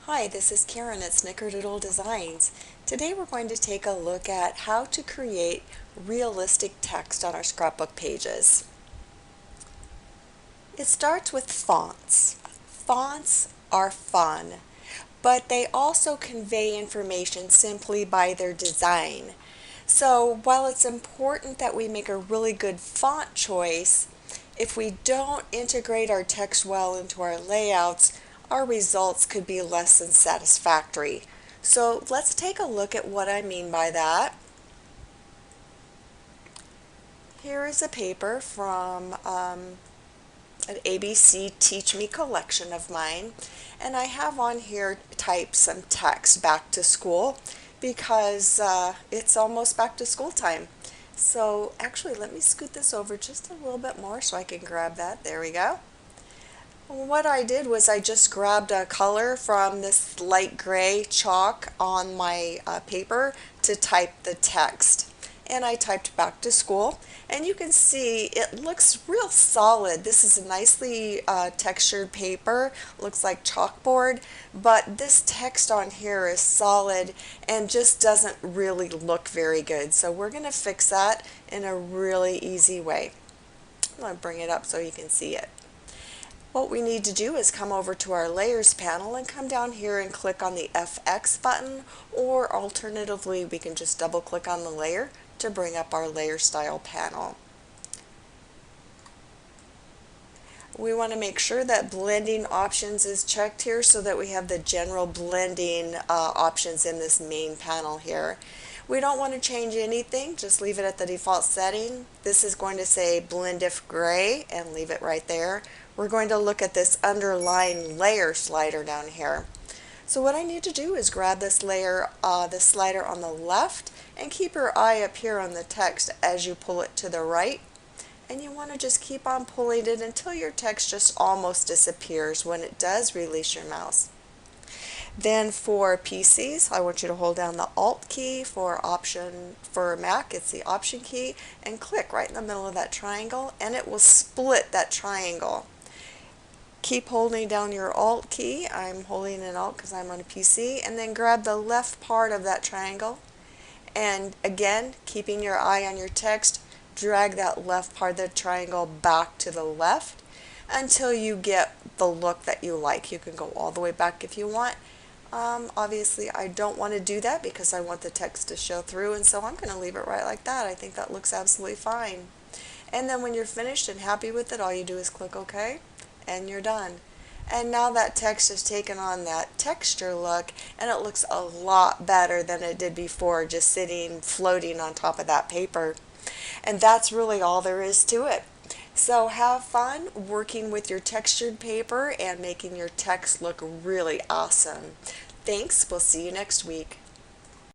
Hi, this is Karen at Snickerdoodle Designs. Today we're going to take a look at how to create realistic text on our scrapbook pages. It starts with fonts. Fonts are fun, but they also convey information simply by their design. So while it's important that we make a really good font choice, if we don't integrate our text well into our layouts, our results could be less than satisfactory. So let's take a look at what I mean by that. Here is a paper from an ABC Teach Me collection of mine, and I have on here typed some text back to school because it's almost back to school time. So actually, let me scoot this over just a little bit more so I can grab that. There we go. What I did was I just grabbed a color from this light gray chalk on my paper to type the text. And I typed back to school, and you can see it looks real solid. This is a nicely textured paper, looks like chalkboard, but this text on here is solid and just doesn't really look very good. So we're going to fix that in a really easy way. I'm going to bring it up so you can see it. What we need to do is come over to our layers panel and come down here and click on the FX button, or alternatively we can just double click on the layer to bring up our layer style panel. We want to make sure that blending options is checked here so that we have the general blending options in this main panel here. We don't want to change anything, just leave it at the default setting. This is going to say blend if gray and leave it right there. We're going to look at this underlying layer slider down here. So what I need to do is grab this layer, this slider on the left, and keep your eye up here on the text as you pull it to the right. And you want to just keep on pulling it until your text just almost disappears. When it does, release your mouse. Then for PCs, I want you to hold down the Alt key. For Mac, it's the Option key, and click right in the middle of that triangle, and it will split that triangle. Keep holding down your Alt key. I'm holding an Alt because I'm on a PC, and then grab the left part of that triangle, and again, keeping your eye on your text, drag that left part of the triangle back to the left until you get the look that you like. You can go all the way back if you want. Obviously, I don't want to do that because I want the text to show through, and so I'm going to leave it right like that. I think that looks absolutely fine. And then when you're finished and happy with it, all you do is click OK, and you're done. And now that text has taken on that texture look, and it looks a lot better than it did before, just sitting, floating on top of that paper. And that's really all there is to it. So have fun working with your textured paper and making your text look really awesome. Thanks. We'll see you next week.